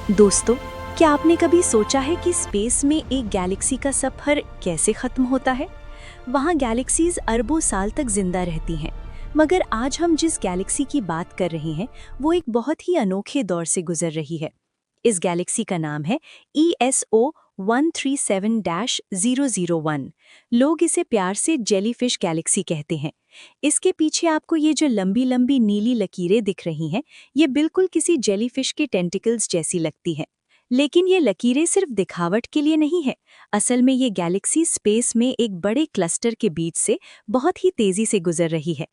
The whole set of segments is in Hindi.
दोस्तों, क्या आपने कभी सोचा है कि स्पेस में एक गैलेक्सी का सफर कैसे खत्म होता है? वहाँ गैलेक्सीज अरबों साल तक जिंदा रहती हैं, मगर आज हम जिस गैलेक्सी की बात कर रहे हैं वो एक बहुत ही अनोखे दौर से गुजर रही है। इस गैलेक्सी का नाम है ESO 137-001। लोग इसे प्यार से जेलीफिश गैलेक्सी कहते हैं। इसके पीछे आपको ये जो लंबी लंबी नीली लकीरें दिख रही हैं, ये बिल्कुल किसी जेलीफिश के टेंटिकल्स जैसी लगती हैं। लेकिन ये लकीरें सिर्फ दिखावट के लिए नहीं है। असल में ये गैलेक्सी स्पेस में एक बड़े क्लस्टर के बीच से बहुत ही तेजी से गुजर रही है।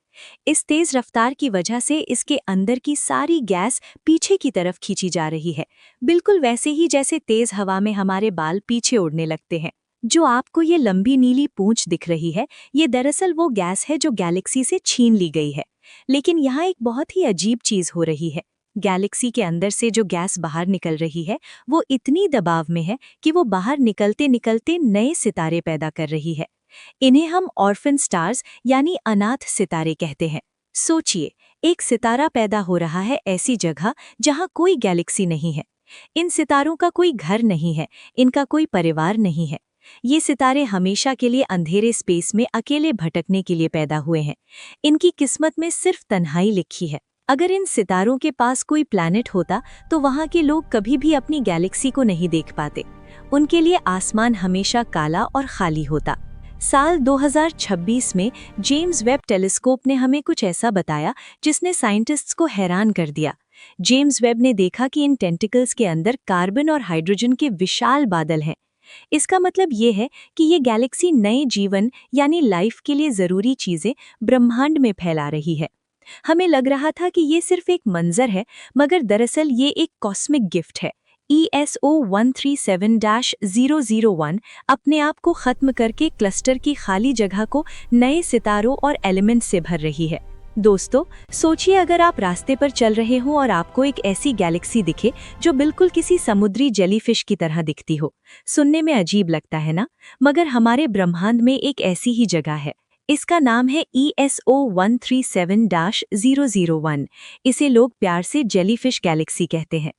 इस तेज रफ्तार की वजह से इसके अंदर की सारी गैस पीछे की तरफ खींची जा रही है, बिल्कुल वैसे ही जैसे तेज हवा में हमारे बाल पीछे उड़ने लगते हैं। जो आपको ये लंबी नीली पूंछ दिख रही है, ये दरअसल वो गैस है जो गैलेक्सी से छीन ली गई है। लेकिन यहाँ एक बहुत ही अजीब चीज हो रही है। गैलेक्सी के अंदर से जो गैस बाहर निकल रही है वो इतनी दबाव में है कि वो बाहर निकलते निकलते नए सितारे पैदा कर रही है। इन्हें हम ऑर्फन स्टार्स यानी अनाथ सितारे कहते हैं। सोचिए, एक सितारा पैदा हो रहा है ऐसी जगह जहां कोई गैलेक्सी नहीं है। इन सितारों का कोई घर नहीं है, इनका कोई परिवार नहीं है। ये सितारे हमेशा के लिए अंधेरे स्पेस में अकेले भटकने के लिए पैदा हुए हैं। इनकी किस्मत में सिर्फ तन्हाई लिखी है। अगर इन सितारों के पास कोई प्लैनेट होता तो वहाँ के लोग कभी भी अपनी गैलेक्सी को नहीं देख पाते। उनके लिए आसमान हमेशा काला और खाली होता। साल 2026 में जेम्स वेब टेलीस्कोप ने हमें कुछ ऐसा बताया जिसने साइंटिस्ट्स को हैरान कर दिया। जेम्स वेब ने देखा कि इन टेंटिकल्स के अंदर कार्बन और हाइड्रोजन के विशाल बादल हैं। इसका मतलब ये है कि ये गैलेक्सी नए जीवन यानी लाइफ के लिए जरूरी चीजें ब्रह्मांड में फैला रही है। हमें लग रहा था कि ये सिर्फ एक मंजर है, मगर दरअसल ये एक कॉस्मिक गिफ्ट है। ESO 137-001 अपने आप को खत्म करके क्लस्टर की खाली जगह को नए सितारों और एलिमेंट से भर रही है। दोस्तों, सोचिए अगर आप रास्ते पर चल रहे हो और आपको एक ऐसी गैलेक्सी दिखे जो बिल्कुल किसी समुद्री जेलीफिश की तरह दिखती हो। सुनने में अजीब लगता है ना? मगर हमारे ब्रह्मांड में एक ऐसी ही जगह है। इसका नाम है ESO 137-001। इसे लोग प्यार से जेलीफिश गैलेक्सी कहते हैं।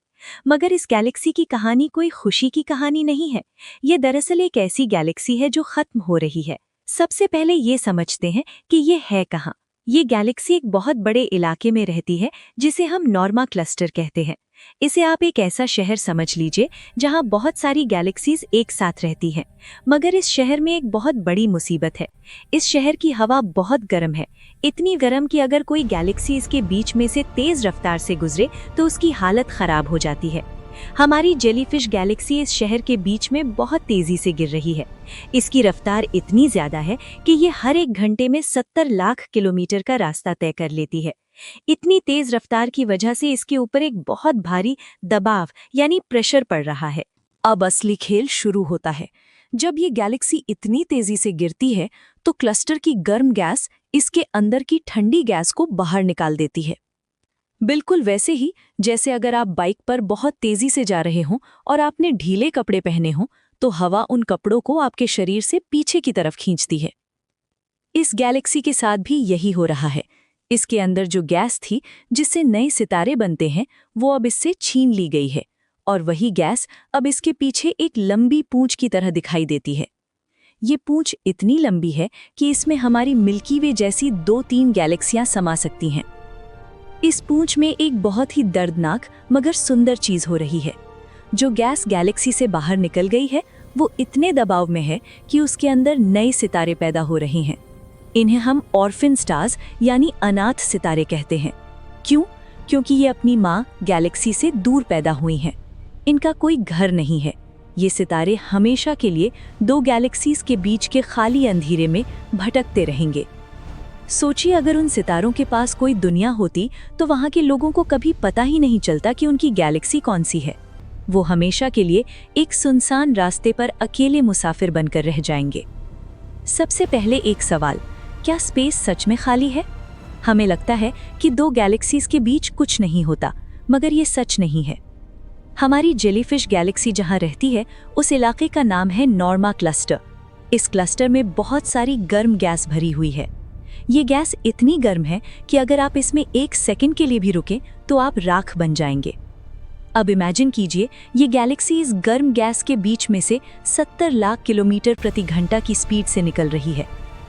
मगर इस गैलेक्सी की कहानी कोई खुशी की कहानी नहीं है। ये दरअसल एक ऐसी गैलेक्सी है जो खत्म हो रही है। सबसे पहले ये समझते हैं कि ये है कहाँ। ये गैलेक्सी एक बहुत बड़े इलाके में रहती है जिसे हम नॉर्मा क्लस्टर कहते हैं। इसे आप एक ऐसा शहर समझ लीजिए जहां बहुत सारी गैलेक्सीज एक साथ रहती हैं। मगर इस शहर में एक बहुत बड़ी मुसीबत है। इस शहर की हवा बहुत गर्म है, इतनी गर्म कि अगर कोई गैलेक्सी इसके बीच में से तेज रफ्तार से गुजरे तो उसकी हालत खराब हो जाती है। हमारी जेलीफिश गैलेक्सी इस शहर के बीच में बहुत तेजी से गिर रही है। इसकी रफ्तार इतनी ज्यादा है कि ये हर एक घंटे में 70 लाख किलोमीटर का रास्ता तय कर लेती है। इतनी तेज रफ्तार की वजह से इसके ऊपर एक बहुत भारी दबाव यानी प्रेशर पड़ रहा है। अब असली खेल शुरू होता है। जब ये गैलेक्सी इतनी तेजी से गिरती है तो क्लस्टर की गर्म गैस इसके अंदर की ठंडी गैस को बाहर निकाल देती है। बिल्कुल वैसे ही जैसे अगर आप बाइक पर बहुत तेजी से जा रहे हों और आपने ढीले कपड़े पहने हों तो हवा उन कपड़ों को आपके शरीर से पीछे की तरफ खींचती है। इस गैलेक्सी के साथ भी यही हो रहा है। इसके अंदर जो गैस थी जिससे नए सितारे बनते हैं वो अब इससे छीन ली गई है, और वही गैस अब इसके पीछे एक लंबी पूंछ की तरह दिखाई देती है। ये पूंछ इतनी लंबी है कि इसमें हमारी मिल्की वे जैसी 2-3 गैलेक्सियां समा सकती हैं। इस पूंछ में एक बहुत ही दर्दनाक मगर सुंदर चीज हो रही है। जो गैस गैलेक्सी से बाहर निकल गई है वो इतने दबाव में है कि उसके अंदर नए सितारे पैदा हो रहे हैं। इन्हें हम ऑर्फन स्टार्स यानी अनाथ सितारे कहते हैं। क्यों? क्योंकि ये अपनी माँ गैलेक्सी से दूर पैदा हुई हैं। इनका कोई घर नहीं है। ये सितारे हमेशा के लिए 2 गैलेक्सीज के बीच के खाली अंधेरे में भटकते रहेंगे। सोचिए अगर उन सितारों के पास कोई दुनिया होती तो वहाँ के लोगों को कभी पता ही नहीं चलता कि उनकी गैलेक्सी कौन सी है। वो हमेशा के लिए एक सुनसान रास्ते पर अकेले मुसाफिर बनकर रह जाएंगे। सबसे पहले एक सवाल, क्या स्पेस सच में खाली है? हमें लगता है कि 2 गैलेक्सीज के बीच कुछ नहीं होता, मगर ये सच नहीं है। हमारी जेलीफिश गैलेक्सी जहाँ रहती है उस इलाके का नाम है नॉर्मा क्लस्टर। इस क्लस्टर में बहुत सारी गर्म गैस भरी हुई है। ये गैस इतनी गर्म है कि अगर आप इसमें 1 सेकंड के लिए भी रुकें तो आप राख बन जाएंगे। अब इमेजिन कीजिए, ये गैलेक्सी इस गर्म गैस के बीच में से 70 लाख किलोमीटर प्रति घंटा की स्पीड से निकल रही है।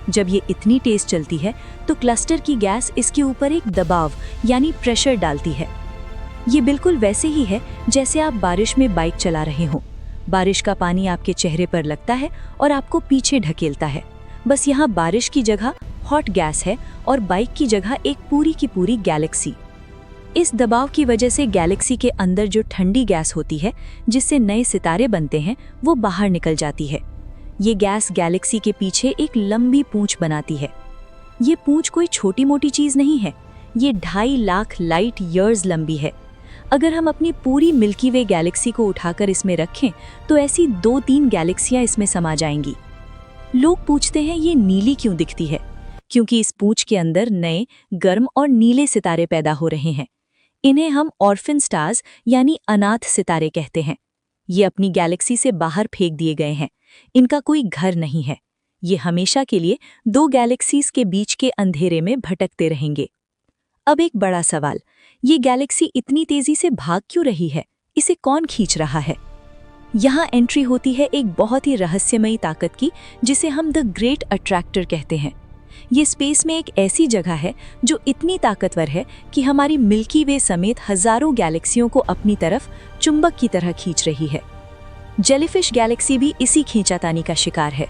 जब ये इतनी तेज चलती है तो क्लस्टर की गैस इसके ऊपर एक दबाव यानी प्रेशर डालती है। ये बिल्कुल वैसे ही है जैसे आप बारिश में बाइक चला रहे हो। बारिश का पानी आपके चेहरे पर लगता है और आपको पीछे ढकेलता है। बस यहाँ बारिश की जगह हॉट गैस है और बाइक की जगह एक पूरी की पूरी गैलेक्सी। इस दबाव की वजह से गैलेक्सी के अंदर जो ठंडी गैस होती है, जिससे नए सितारे बनते हैं, वो बाहर निकल जाती है। ये गैस गैलेक्सी के पीछे एक लंबी पूंछ बनाती है। ये पूंछ कोई छोटी मोटी चीज नहीं है, ये 2.5 लाख लाइट ईयर्स लंबी है। अगर हम अपनी पूरी मिल्की वे गैलेक्सी को उठाकर इसमें रखें तो ऐसी 2-3 गैलेक्सियां इसमें समा जाएंगी। लोग पूछते हैं ये नीली क्यों दिखती है? क्योंकि इस पूंछ के अंदर नए गर्म और नीले सितारे पैदा हो रहे हैं। इन्हें हम ऑर्फन स्टार्स यानी अनाथ सितारे कहते हैं। ये अपनी गैलेक्सी से बाहर फेंक दिए गए हैं। इनका कोई घर नहीं है। ये हमेशा के लिए 2 गैलेक्सीज के बीच के अंधेरे में भटकते रहेंगे। अब एक बड़ा सवाल, ये गैलेक्सी इतनी तेजी से भाग क्यों रही है? इसे कौन खींच रहा है? यहाँ एंट्री होती है एक बहुत ही रहस्यमयी ताकत की, जिसे हम द ग्रेट अट्रैक्टर कहते हैं। ये स्पेस में एक ऐसी जगह है जो इतनी ताकतवर है कि हमारी मिल्की वे समेत हजारों गैलेक्सियों को अपनी तरफ चुंबक की तरह खींच रही है। जेलीफिश गैलेक्सी भी इसी खींचातानी का शिकार है।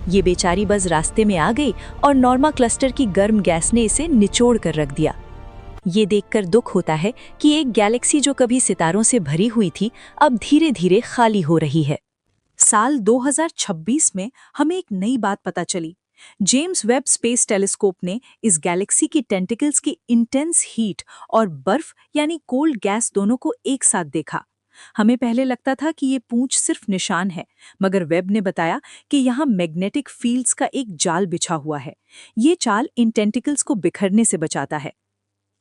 ये बेचारी बस रास्ते में आ गई और नॉर्मा क्लस्टर की गर्म गैस ने इसे निचोड़ कर रख दिया। ये देखकर दुख होता है कि एक गैलेक्सी जो कभी सितारों से भरी हुई थी, अब धीरे धीरे खाली हो रही है। साल 2026 में हमें एक नई बात पता चली। जेम्स वेब स्पेस टेलीस्कोप ने इस गैलेक्सी की टेंटिकल्स की इंटेंस हीट और बर्फ यानी कोल्ड गैस दोनों को एक साथ देखा। हमें पहले लगता था कि ये पूंछ सिर्फ निशान है, मगर वेब ने बताया कि यहाँ मैग्नेटिक फील्ड्स का एक जाल बिछा हुआ है। ये जाल इन टेंटिकल्स को बिखरने से बचाता है।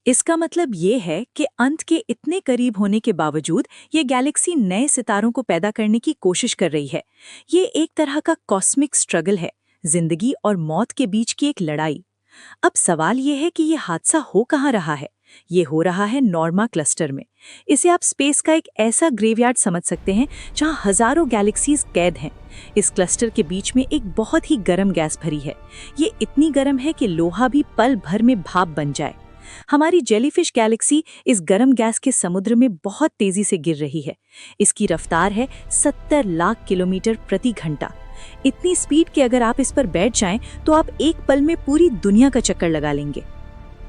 इसका मतलब ये है कि अंत के इतने करीब होने के बावजूद ये गैलेक्सी नए सितारों को पैदा करने की कोशिश कर रही है। ये एक तरह का कॉस्मिक स्ट्रगल है, जिंदगी और मौत के बीच की एक लड़ाई। अब सवाल ये है कि ये हादसा हो कहाँ रहा है? ये हो रहा है नॉर्मा क्लस्टर में। इसे आप स्पेस का एक ऐसा ग्रेवयार्ड समझ सकते हैं जहाँ हजारों गैलेक्सीज कैद हैं। इस क्लस्टर के बीच में एक बहुत ही गर्म गैस भरी है। ये इतनी गर्म है कि लोहा भी पल भर में भाप बन जाए। हमारी जेलीफिश गैलेक्सी इस गर्म गैस के समुद्र में बहुत तेजी से गिर रही है। इसकी रफ्तार है 70 लाख किलोमीटर प्रति घंटा। इतनी स्पीड कि अगर आप इस पर बैठ जाएं तो आप एक पल में पूरी दुनिया का चक्कर लगा लेंगे।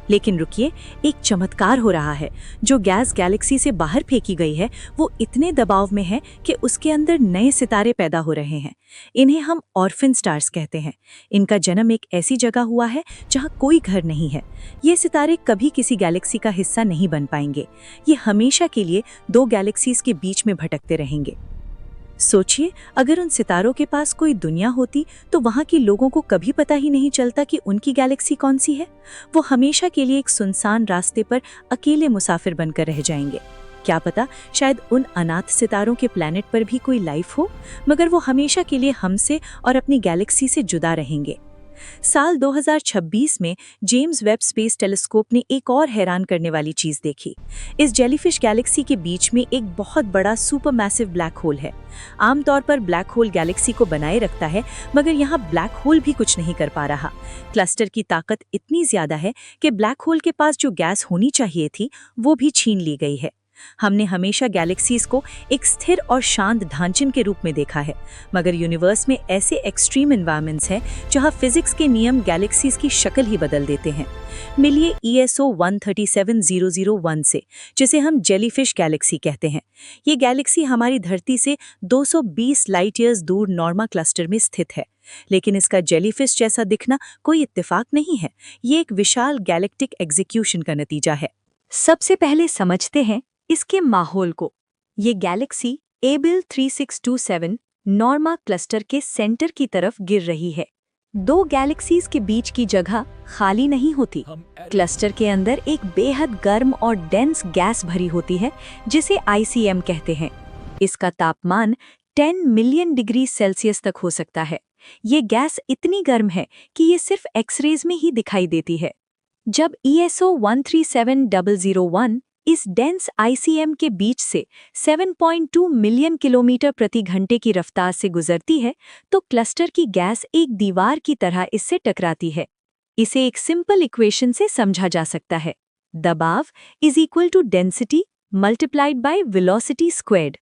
लेकिन रुकिए, एक चमत्कार हो रहा है। जो गैस गैलेक्सी से बाहर फेंकी गई है वो इतने दबाव में है कि उसके अंदर नए सितारे पैदा हो रहे हैं। इन्हें हम ऑर्फन स्टार्स कहते हैं। इनका जन्म एक ऐसी जगह हुआ है जहां कोई घर नहीं है। ये सितारे कभी किसी गैलेक्सी का हिस्सा नहीं बन पाएंगे। ये हमेशा के लिए 2 गैलेक्सीज के बीच में भटकते रहेंगे। सोचिए, अगर उन सितारों के पास कोई दुनिया होती तो वहाँ के लोगों को कभी पता ही नहीं चलता कि उनकी गैलेक्सी कौन सी है। वो हमेशा के लिए एक सुनसान रास्ते पर अकेले मुसाफिर बनकर रह जाएंगे। क्या पता, शायद उन अनाथ सितारों के प्लैनेट पर भी कोई लाइफ हो, मगर वो हमेशा के लिए हमसे और अपनी गैलेक्सी से जुदा रहेंगे। साल 2026 में जेम्स वेब स्पेस टेलीस्कोप ने एक और हैरान करने वाली चीज देखी। इस जेलीफिश गैलेक्सी के बीच में एक बहुत बड़ा सुपरमैसिव ब्लैक होल है। आमतौर पर ब्लैक होल गैलेक्सी को बनाए रखता है, मगर यहाँ ब्लैक होल भी कुछ नहीं कर पा रहा। क्लस्टर की ताकत इतनी ज्यादा है कि ब्लैक होल के पास जो गैस होनी चाहिए थी वो भी छीन ली गई है। हमने हमेशा गैलेक्सीज को एक स्थिर और शांत ढांचे के रूप में देखा है, मगर यूनिवर्स में ऐसे एक्सट्रीम एनवायरनमेंट्स हैं जहां फिजिक्स के नियम गैलेक्सीज की शक्ल ही बदल देते हैं। मिलिए ESO 137001 से, जिसे हम जेलीफिश गैलेक्सी कहते हैं। ये गैलेक्सी हमारी धरती से 220 लाइट ईयर्स दूर नॉर्मा क्लस्टर में स्थित है। लेकिन इसका जेलीफिश जैसा दिखना कोई इत्तेफाक नहीं है। ये एक विशाल गैलेक्टिक एग्जीक्यूशन का नतीजा है। सबसे पहले समझते हैं इसके माहौल को। ये गैलेक्सी एबिल 3627 नॉर्मा क्लस्टर के सेंटर की तरफ गिर रही है। 2 गैलेक्सीज के बीच की जगह खाली नहीं होती। क्लस्टर के अंदर एक बेहद गर्म और डेंस गैस भरी होती है, जिसे ICM कहते हैं। इसका तापमान 10 मिलियन डिग्री सेल्सियस तक हो सकता है। ये गैस इतनी गर्म है कि ये सिर्फ एक्सरेज में ही दिखाई देती है। जब ESO 137001 इस डेंस आईसीएम के बीच से 7.2 मिलियन किलोमीटर प्रति घंटे की रफ्तार से गुजरती है, तो क्लस्टर की गैस एक दीवार की तरह इससे टकराती है। इसे एक सिंपल इक्वेशन से समझा जा सकता है। दबाव is equal to density multiplied by velocity squared.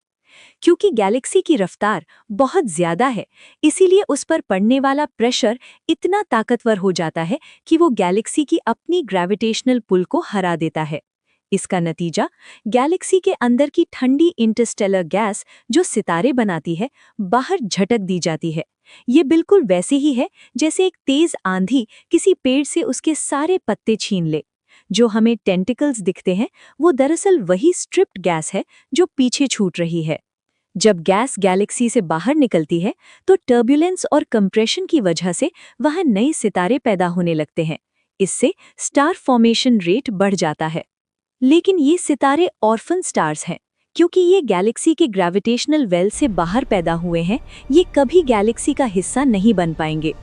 क्योंकि गैलेक्सी की रफ्तार बहुत ज्यादा है, इसीलिए उस पर पड़ने वाला प्रेशर इतना ताकतवर हो जाता है कि वो गैलेक्सी की अपनी ग्रेविटेशनल पुल को हरा देता है। इसका नतीजा गैलेक्सी के अंदर की ठंडी इंटरस्टेलर गैस जो सितारे बनाती है, बाहर झटक दी जाती है। ये बिल्कुल वैसे ही है जैसे एक तेज आंधी किसी पेड़ से उसके सारे पत्ते छीन ले। जो हमें टेंटिकल्स दिखते हैं, वो दरअसल वही स्ट्रिप्ड गैस है जो पीछे छूट रही है। जब गैस गैलेक्सी से बाहर निकलती है, तो टर्बुलेंस और कंप्रेशन की वजह से वहां नए सितारे पैदा होने लगते हैं। इससे स्टार फॉर्मेशन रेट बढ़ जाता है। लेकिन ये सितारे ऑर्फन स्टार्स हैं, क्योंकि ये गैलेक्सी के ग्रेविटेशनल वेल से बाहर पैदा हुए हैं। ये कभी गैलेक्सी का हिस्सा नहीं बन पाएंगे।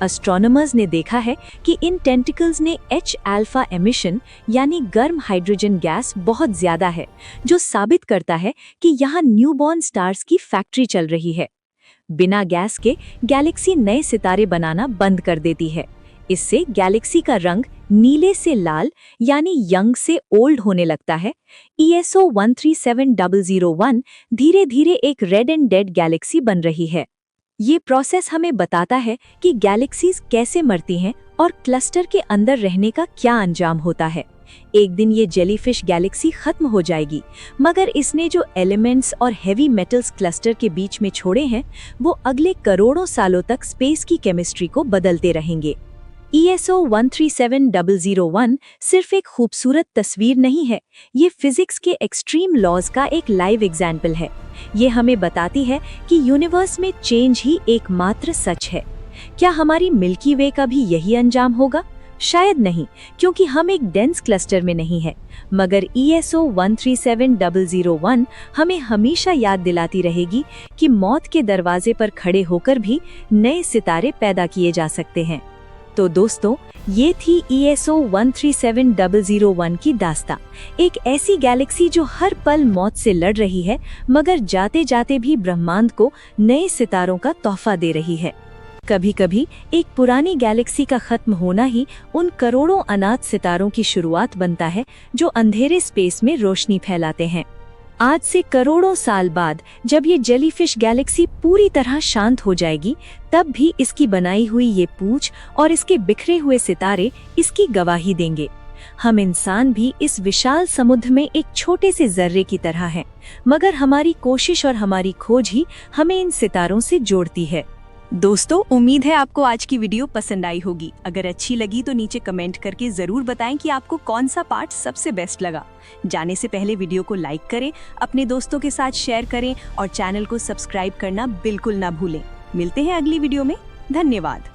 एस्ट्रोनॉमर्स ने देखा है कि इन टेंटिकल्स ने H अल्फा एमिशन यानी गर्म हाइड्रोजन गैस बहुत ज्यादा है, जो साबित करता है कि यहाँ न्यूबॉर्न स्टार्स की फैक्ट्री चल रही है। बिना गैस के गैलेक्सी नए सितारे बनाना बंद कर देती है। इससे गैलेक्सी का रंग नीले से लाल यानी यंग से ओल्ड होने लगता है। ESO 137001 धीरे धीरे एक रेड एंड डेड गैलेक्सी बन रही है। ये प्रोसेस हमें बताता है कि गैलेक्सीज कैसे मरती हैं और क्लस्टर के अंदर रहने का क्या अंजाम होता है। एक दिन ये जेलीफिश गैलेक्सी खत्म हो जाएगी, मगर इसने जो एलिमेंट्स और हेवी मेटल्स क्लस्टर के बीच में छोड़े हैं, वो अगले करोड़ों सालों तक स्पेस की केमिस्ट्री को बदलते रहेंगे। ESO 137001 सिर्फ एक खूबसूरत तस्वीर नहीं है, ये फिजिक्स के एक्सट्रीम लॉज का एक लाइव एग्जाम्पल है। ये हमें बताती है कि यूनिवर्स में चेंज ही एकमात्र सच है। क्या हमारी मिल्की वे का भी यही अंजाम होगा? शायद नहीं, क्योंकि हम एक डेंस क्लस्टर में नहीं है। मगर ESO 137001 हमें हमेशा याद दिलाती रहेगी कि मौत के दरवाजे पर खड़े होकर भी नए सितारे पैदा किए जा सकते हैं। तो दोस्तों, ये थी ESO 137001 की दास्तां। एक ऐसी गैलेक्सी जो हर पल मौत से लड़ रही है, मगर जाते जाते भी ब्रह्मांड को नए सितारों का तोहफा दे रही है। कभी कभी एक पुरानी गैलेक्सी का खत्म होना ही उन करोड़ों अनाथ सितारों की शुरुआत बनता है जो अंधेरे स्पेस में रोशनी फैलाते हैं। आज से करोड़ों साल बाद जब ये जेलीफिश गैलेक्सी पूरी तरह शांत हो जाएगी, तब भी इसकी बनाई हुई ये पूंछ और इसके बिखरे हुए सितारे इसकी गवाही देंगे। हम इंसान भी इस विशाल समुद्र में एक छोटे से जर्रे की तरह हैं, मगर हमारी कोशिश और हमारी खोज ही हमें इन सितारों से जोड़ती है। दोस्तों, उम्मीद है आपको आज की वीडियो पसंद आई होगी। अगर अच्छी लगी तो नीचे कमेंट करके जरूर बताएं कि आपको कौन सा पार्ट सबसे बेस्ट लगा। जाने से पहले वीडियो को लाइक करें, अपने दोस्तों के साथ शेयर करें और चैनल को सब्सक्राइब करना बिल्कुल ना भूलें। मिलते हैं अगली वीडियो में। धन्यवाद।